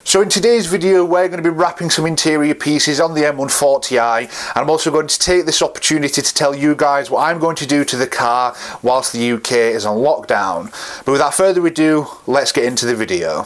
So in today's video we're going to be wrapping some interior pieces on the M140i, and I'm also going to take this opportunity to tell you guys what I'm going to do to the car whilst the UK is on lockdown. But without further ado, let's get into the video.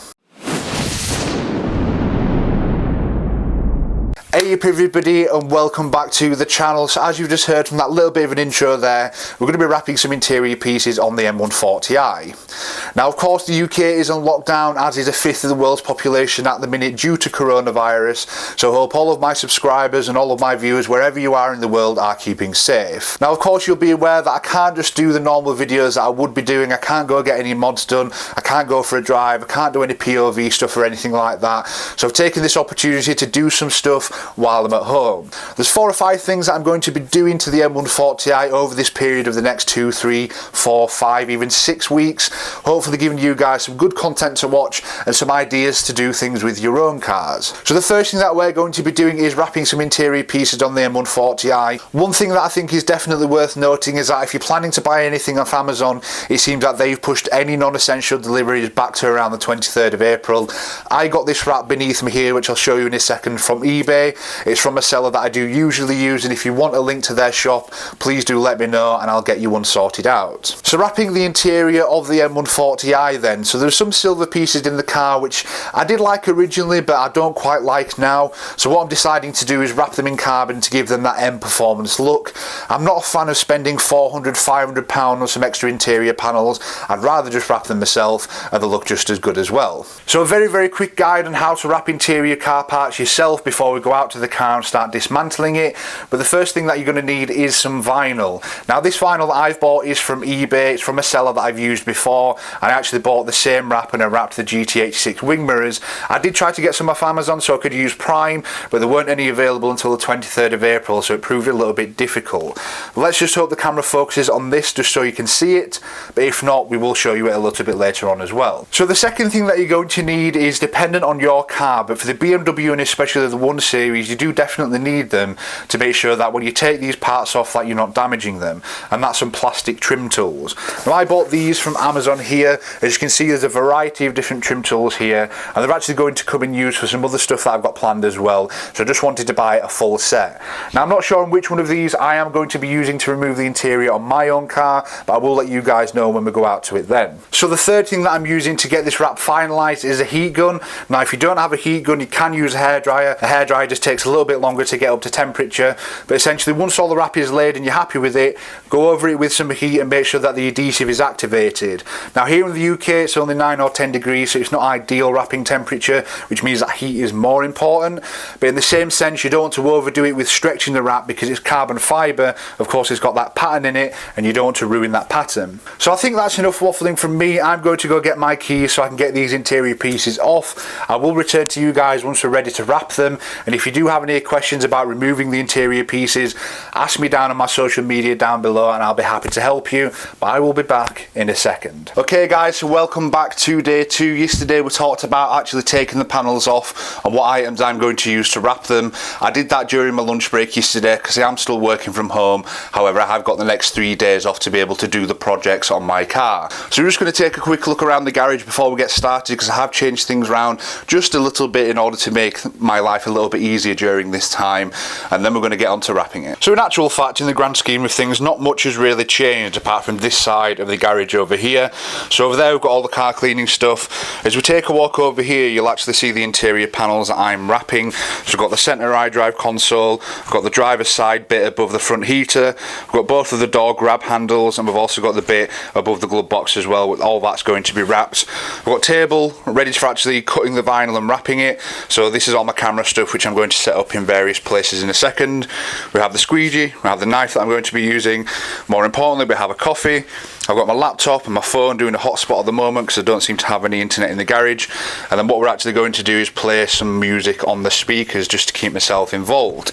Hey up everybody, and welcome back to the channel. So as you've just heard from that little bit of an intro there, we're going to be wrapping some interior pieces on the M140i. Now of course the UK is on lockdown, as is a fifth of the world's population at the minute due to coronavirus, so I hope all of my subscribers and all of my viewers wherever you are in the world are keeping safe. Now of course you'll be aware that I can't just do the normal videos that I would be doing. I can't go get any mods done, I can't go for a drive, I can't do any POV stuff or anything like that, so I've taken this opportunity to do some stuff while I'm at home. There's 4 or 5 things that I'm going to be doing to the M140i over this period of the next 2, 3, 4, 5, even 6 weeks, hopefully giving you guys some good content to watch and some ideas to do things with your own cars. So the first thing that we're going to be doing is wrapping some interior pieces on the M140i. One thing that I think is definitely worth noting is that if you're planning to buy anything off Amazon, it seems that they've pushed any non-essential deliveries back to around the 23rd of April. I got this wrap beneath me here, which I'll show you in a second, from eBay. It's from a seller that I do usually use, and if you want a link to their shop, please do let me know and I'll get you one sorted out. So wrapping the interior of the M140i then. So there's some silver pieces in the car which I did like originally but I don't quite like now. So what I'm deciding to do is wrap them in carbon to give them that M performance look. I'm not a fan of spending £400, £500 on some extra interior panels. I'd rather just wrap them myself and they look just as good as well. So a very quick guide on how to wrap interior car parts yourself before we go out to the car and start dismantling it. But the first thing that you're going to need is some vinyl. Now this vinyl that I've bought is from eBay. It's from a seller that I've used before. I actually bought the same wrap and I wrapped the GT86 wing mirrors. I did try to get some off Amazon so I could use Prime, but there weren't any available until the 23rd of April, so it proved a little bit difficult. Let's just hope the camera focuses on this just so you can see it, but if not we will show you it a little bit later on as well. So the second thing that you're going to need is dependent on your car, but for the BMW and especially the 1 Series you do definitely need them to make sure that when you take these parts off that you're not damaging them, and that's some plastic trim tools. Now I bought these from Amazon here. As you can see there's a variety of different trim tools here, and they're actually going to come in use for some other stuff that I've got planned as well, so I just wanted to buy a full set. Now I'm not sure on which one of these I am going to be using to remove the interior on my own car, but I will let you guys know when we go out to it then. So the third thing that I'm using to get this wrap finalised is a heat gun. Now if you don't have a heat gun you can use a hairdryer. A hairdryer just takes a little bit longer to get up to temperature, but essentially once all the wrap is laid and you're happy with it, go over it with some heat and make sure that the adhesive is activated. Now here in the UK it's only 9 or 10 degrees, so it's not ideal wrapping temperature, which means that heat is more important, but in the same sense you don't want to overdo it with stretching the wrap because it's carbon fibre. Of course it's got that pattern in it and you don't want to ruin that pattern. So I think that's enough waffling from me. I'm going to go get my keys so I can get these interior pieces off. I will return to you guys once we're ready to wrap them, and if you do have any questions about removing the interior pieces, ask me down on my social media down below and I'll be happy to help you, but I will be back in a second. Okay guys, so welcome back to day 2. Yesterday we talked about actually taking the panels off and what items I'm going to use to wrap them. I did that during my lunch break yesterday because I am still working from home. However, I have got the next 3 days off to be able to do the projects on my car. So we're just going to take a quick look around the garage before we get started, because I have changed things around just a little bit in order to make my life a little bit easier during this time, and then we're going to get on to wrapping it. So in actual fact, in the grand scheme of things, not much has really changed apart from this side of the garage over here. So over there we've got all the car cleaning stuff. As we take a walk over here you'll actually see the interior panels that I'm wrapping. So we've got the centre iDrive console, we've got the driver's side bit above the front heater, we've got both of the door grab handles, and we've also got the bit above the glove box as well. With all that's going to be wrapped. We've got table ready for actually cutting the vinyl and wrapping it. So this is all my camera stuff which I'm going to set up in various places in a second. We have the squeegee, we have the knife that I'm going to be using. More importantly, we have a coffee. I've got my laptop and my phone doing a hotspot at the moment because I don't seem to have any internet in the garage, and then what we're actually going to do is play some music on the speakers just to keep myself involved.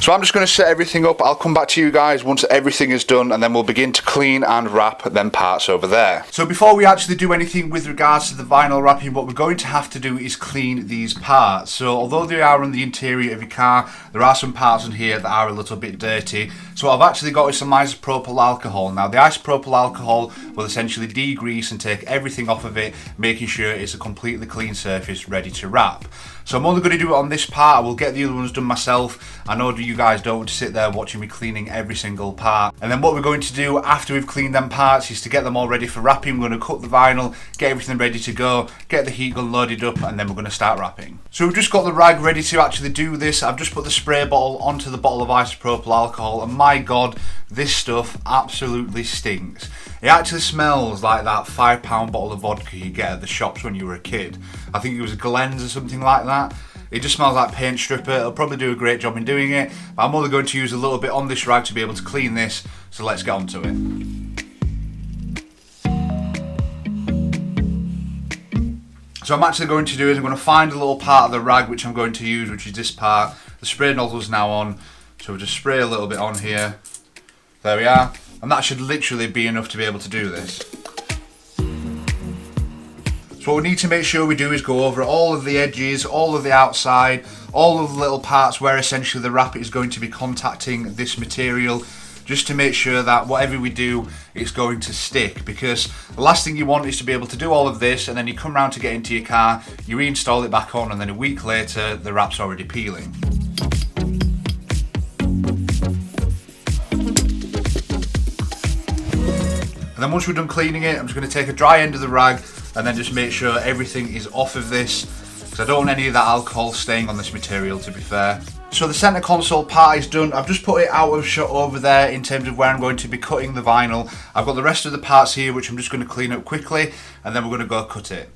So I'm just going to set everything up. I'll come back to you guys once everything is done, and then we'll begin to clean and wrap them parts over there. So before we actually do anything with regards to the vinyl wrapping, what we're going to have to do is clean these parts. So although they are on the interior of your car, there are some parts in here that are a little bit dirty. So what I've actually got is some isopropyl alcohol. Now the isopropyl alcohol will essentially degrease and take everything off of it, making sure it's a completely clean surface ready to wrap. So I'm only going to do it on this part. I will get the other ones done myself. I know you guys don't want to sit there watching me cleaning every single part. And then what we're going to do after we've cleaned them parts is to get them all ready for wrapping. We're going to cut the vinyl, get everything ready to go, get the heat gun loaded up, and then we're going to start wrapping. So we've just got the rag ready to actually do this. I've just put the spray bottle onto the bottle of isopropyl alcohol, and my god, this stuff absolutely stinks. It actually smells like that £5 bottle of vodka you get at the shops when you were a kid. I think it was Glen's or something like that. It just smells like paint stripper. It'll probably do a great job in doing it, but I'm only going to use a little bit on this rag to be able to clean this, so let's get on to it. So I'm actually going to do is I'm going to find a little part of the rag which I'm going to use, which is this part. The spray nozzle is now on, so we'll just spray a little bit on here. There we are, and that should literally be enough to be able to do this. So what we need to make sure we do is go over all of the edges, all of the outside, all of the little parts where essentially the wrap is going to be contacting this material, just to make sure that whatever we do, it's going to stick. Because the last thing you want is to be able to do all of this and then you come around to get into your car, you reinstall it back on, and then a week later the wrap's already peeling. And then once we're done cleaning it, I'm just going to take a dry end of the rag and then just make sure everything is off of this, because I don't want any of that alcohol staying on this material, to be fair. So the centre console part is done. I've just put it out of shot over there in terms of where I'm going to be cutting the vinyl. I've got the rest of the parts here which I'm just going to clean up quickly, and then we're going to go cut it.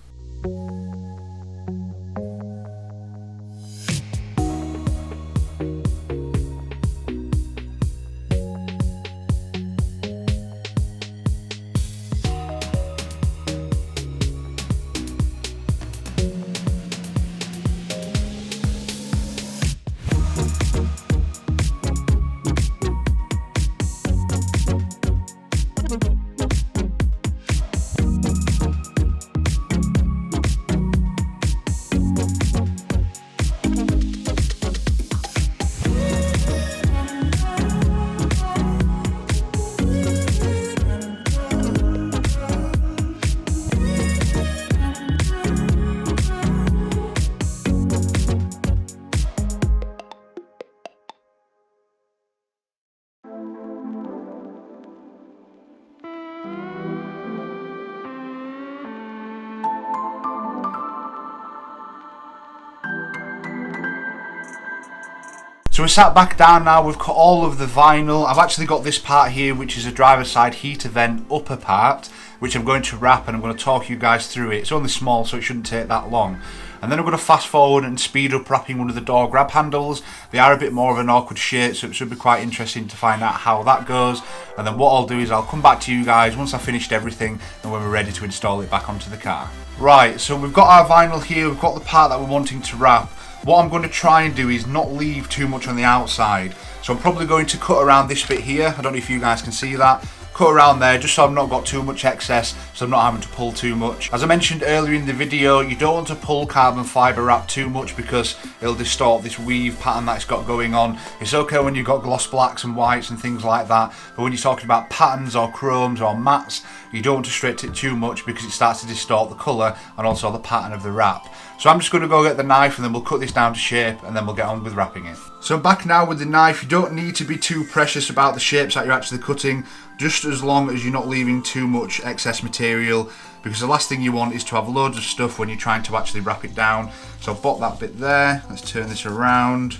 So we're sat back down now, we've cut all of the vinyl. I've actually got this part here which is a driver's side heater vent upper part, which I'm going to wrap, and I'm going to talk you guys through it. It's only small so it shouldn't take that long. And then I'm going to fast forward and speed up wrapping one of the door grab handles. They are a bit more of an awkward shape, so it should be quite interesting to find out how that goes. And then what I'll do is I'll come back to you guys once I've finished everything and when we're ready to install it back onto the car. Right, so we've got our vinyl here, we've got the part that we're wanting to wrap. What I'm going to try and do is not leave too much on the outside. So I'm probably going to cut around this bit here. I don't know if you guys can see that. Cut around there just so I've not got too much excess, so I'm not having to pull too much. As I mentioned earlier in the video, you don't want to pull carbon fibre wrap too much because it'll distort this weave pattern that it's got going on. It's okay when you've got gloss blacks and whites and things like that, but when you're talking about patterns or chromes or mattes, you don't want to stretch it too much because it starts to distort the colour and also the pattern of the wrap. So I'm just going to go get the knife and then we'll cut this down to shape and then we'll get on with wrapping it. So I'm back now with the knife. You don't need to be too precious about the shapes that you're actually cutting, just as long as you're not leaving too much excess material, because the last thing you want is to have loads of stuff when you're trying to actually wrap it down. So I've got that bit there. Let's turn this around,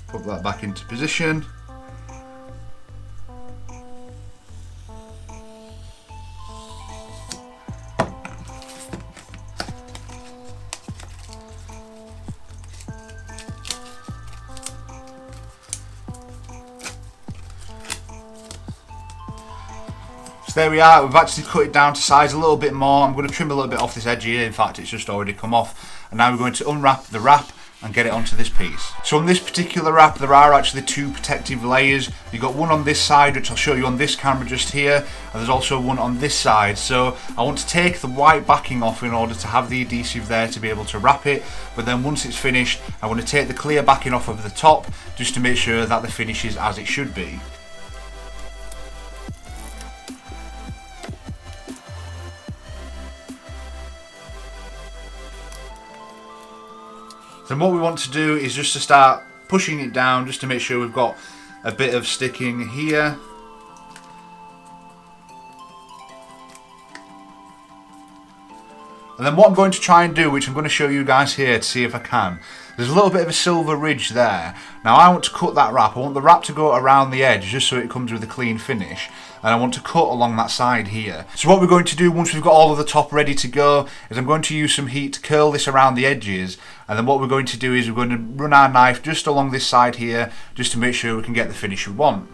put that back into position. So there we are, we've actually cut it down to size a little bit more. I'm going to trim a little bit off this edge here, in fact it's just already come off. And now we're going to unwrap the wrap and get it onto this piece. So on this particular wrap there are actually two protective layers. You've got one on this side, which I'll show you on this camera just here, and there's also one on this side. So I want to take the white backing off in order to have the adhesive there to be able to wrap it, but then once it's finished I want to take the clear backing off of the top just to make sure that the finish is as it should be. Then what we want to do is just to start pushing it down just to make sure we've got a bit of sticking here. And then what I'm going to try and do, which I'm going to show you guys here to see if I can, there's a little bit of a silver ridge there. Now I want to cut that wrap. I want the wrap to go around the edge just so it comes with a clean finish. And I want to cut along that side here. So what we're going to do once we've got all of the top ready to go is I'm going to use some heat to curl this around the edges, and then what we're going to do is we're going to run our knife just along this side here just to make sure we can get the finish we want.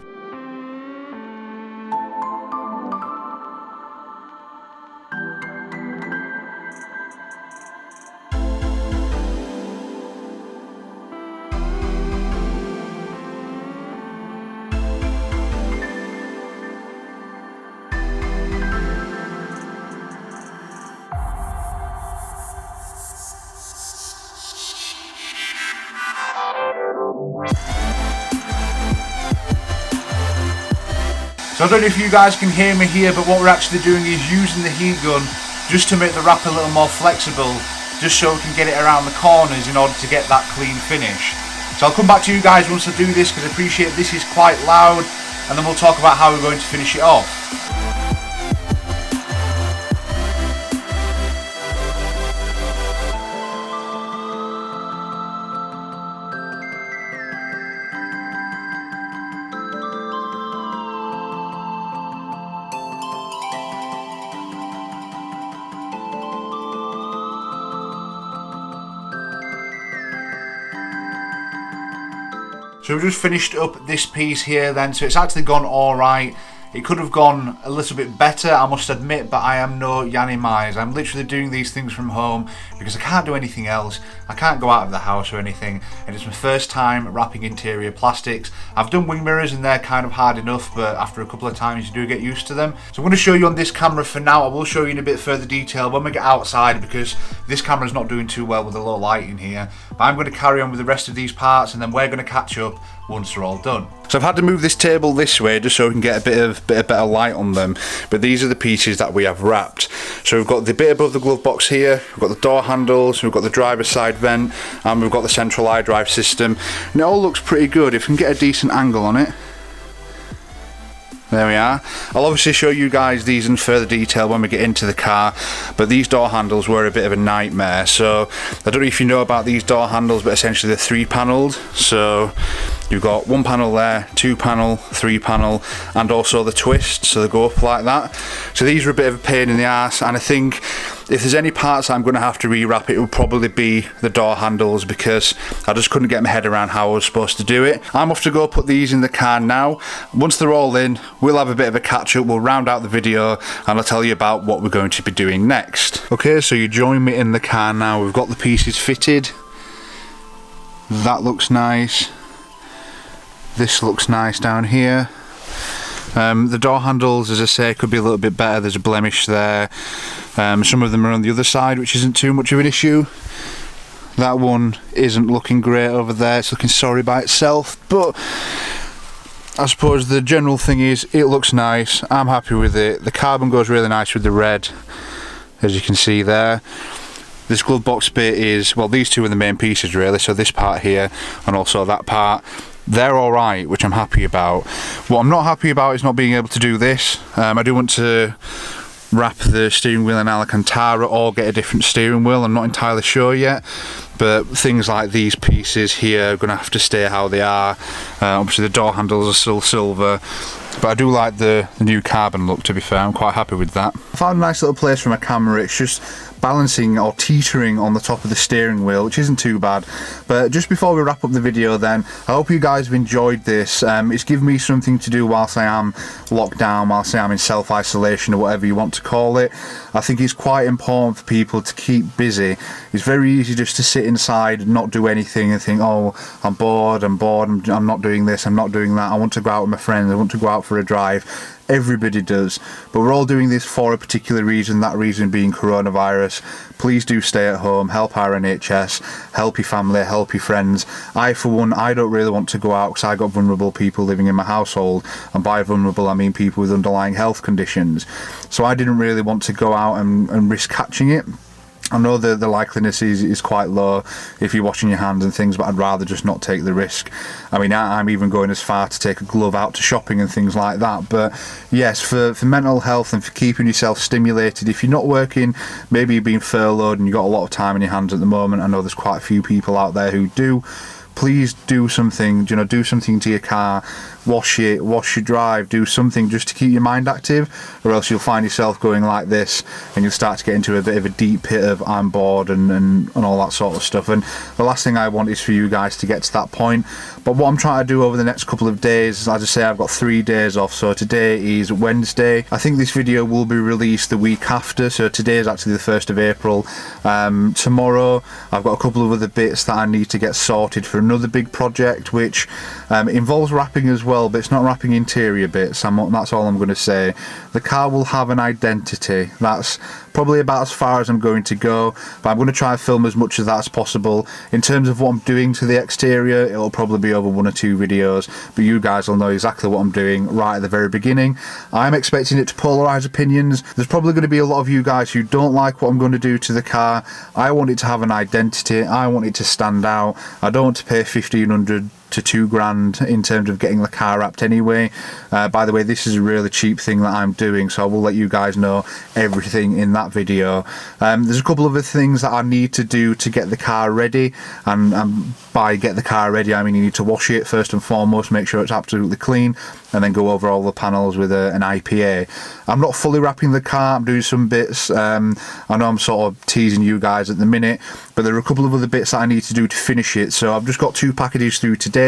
So I don't know if you guys can hear me here, but what we're actually doing is using the heat gun just to make the wrap a little more flexible, just so we can get it around the corners in order to get that clean finish. So I'll come back to you guys once I do this, because I appreciate this is quite loud, and then we'll talk about how we're going to finish it off. So we've just finished up this piece here then, so it's actually gone alright. It could have gone a little bit better, I must admit, but I am no Yanni Mize. I'm literally doing these things from home because I can't do anything else. I can't go out of the house or anything, and it's my first time wrapping interior plastics. I've done wing mirrors and they're kind of hard enough, but after a couple of times you do get used to them. So I'm going to show you on this camera for now. I will show you in a bit further detail when we get outside, because this camera's not doing too well with the low light in here. But I'm going to carry on with the rest of these parts, and then we're going to catch up once they're all done. So I've had to move this table this way just so we can get a bit of better light on them, but these are the pieces that we have wrapped. So we've got the bit above the glove box here, we've got the door handles, we've got the driver's side vent, and we've got the central iDrive system, and it all looks pretty good if we can get a decent angle on it. There we are. I'll obviously show you guys these in further detail when we get into the car, but these door handles were a bit of a nightmare. So I don't know if you know about these door handles, but essentially they're 3-panelled. So you've got 1 panel there, 2 panel, 3 panel, and also the twist, so they go up like that. So these are a bit of a pain in the arse, and I think if there's any parts I'm going to have to rewrap, it would probably be the door handles, because I just couldn't get my head around how I was supposed to do it. I'm off to go put these in the car now. Once they're all in, we'll have a bit of a catch up, we'll round out the video, and I'll tell you about what we're going to be doing next. Okay, so you join me in the car now. We've got the pieces fitted. That looks nice. This looks nice down here. The door handles, as I say, could be a little bit better. There's a blemish there. Some of them are on the other side, which isn't too much of an issue. That one isn't looking great over there. It's looking sorry by itself, but I suppose the general thing is it looks nice. I'm happy with it. The carbon goes really nice with the red, as you can see there. This glove box bit is, well, these two are the main pieces really, so this part here and also that part. They're alright, which I'm happy about. What I'm not happy about is not being able to do this. I do want to wrap the steering wheel in Alcantara or get a different steering wheel. I'm not entirely sure yet, but things like these pieces here are going to have to stay how they are. Obviously the door handles are still silver, but I do like the new carbon look, to be fair. I'm quite happy with that. I found a nice little place for my camera. It's just balancing or teetering on the top of the steering wheel, which isn't too bad. But just before we wrap up the video then, I hope you guys have enjoyed this. It's given me something to do whilst I am locked down, whilst I am in self-isolation, or whatever you want to call it. I think it's quite important for people to keep busy. It's very easy just to sit inside and not do anything and think, oh, I'm bored, I'm not doing this, I'm not doing that, I want to go out with my friends, I want to go out for a drive. Everybody does, but we're all doing this for a particular reason, that reason being coronavirus. Please do stay at home, help our NHS, help your family, help your friends. I, for one, I don't really want to go out because I got vulnerable people living in my household, and by vulnerable I mean people with underlying health conditions. So I didn't really want to go out and risk catching it. I know the likeliness is quite low if you're washing your hands and things, but I'd rather just not take the risk. I mean, I'm even going as far to take a glove out to shopping and things like that. But yes, for mental health and for keeping yourself stimulated, if you're not working, maybe you're being furloughed and you've got a lot of time in your hands at the moment. I know there's quite a few people out there who do. Please do something, do something to your car, wash it, wash your drive, do something just to keep your mind active, or else you'll find yourself going like this and you'll start to get into a bit of a deep pit of I'm bored and all that sort of stuff. And the last thing I want is for you guys to get to that point. But what I'm trying to do over the next couple of days, as I say, I've got 3 days off, so today is Wednesday. I think this video will be released the week after, so today is actually the 1st of April. Tomorrow I've got a couple of other bits that I need to get sorted for another big project, which involves wrapping as well, but it's not wrapping interior bits. That's all I'm going to say. The car will have an identity. That's probably about as far as I'm going to go, but I'm going to try and film as much of that as possible. In terms of what I'm doing to the exterior, it'll probably be over 1 or 2 videos, but you guys will know exactly what I'm doing right at the very beginning. I'm expecting it to polarize opinions. There's probably going to be a lot of you guys who don't like what I'm going to do to the car. I want it to have an identity. I want it to stand out. I don't want to pay $1,500 to $2,000 in terms of getting the car wrapped anyway. By the way, this is a really cheap thing that I'm doing, so I will let you guys know everything in that video. There's a couple of other things that I need to do to get the car ready, and by get the car ready I mean you need to wash it first and foremost, make sure it's absolutely clean, and then go over all the panels with an IPA. I'm not fully wrapping the car, I'm doing some bits. I know I'm sort of teasing you guys at the minute, but there are a couple of other bits that I need to do to finish it. So I've just got 2 packages through today.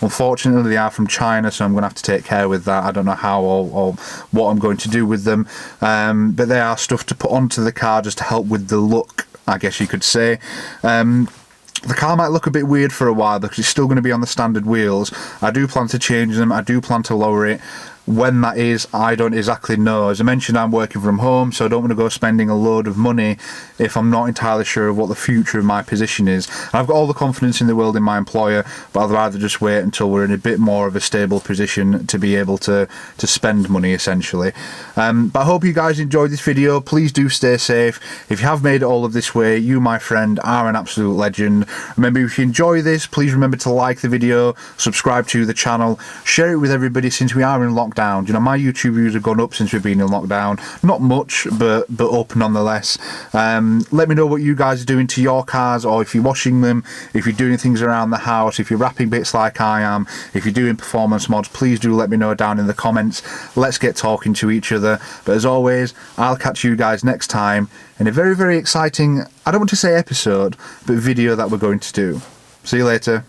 Unfortunately they are from China, so I'm going to have to take care with that. I don't know how or what I'm going to do with them, but they are stuff to put onto the car just to help with the look, I guess you could say. The car might look a bit weird for a while because it's still going to be on the standard wheels. I do plan to change them, I do plan to lower it. When that is, I don't exactly know. As I mentioned, I'm working from home, so I don't want to go spending a load of money if I'm not entirely sure of what the future of my position is. And I've got all the confidence in the world in my employer, but I'd rather just wait until we're in a bit more of a stable position to be able to spend money, essentially. But I hope you guys enjoyed this video. Please do stay safe. If you have made it all of this way, you, my friend, are an absolute legend. Remember, if you enjoy this, please remember to like the video, subscribe to the channel, share it with everybody since we are in lockdown. My YouTube views have gone up since we've been in lockdown. Not much, but up nonetheless. Let me know what you guys are doing to your cars, or if you're washing them, if you're doing things around the house, if you're wrapping bits like I am, if you're doing performance mods, please do let me know down in the comments. Let's get talking to each other. But as always, I'll catch you guys next time in a very, very exciting, I don't want to say episode, but video that we're going to do. See you later.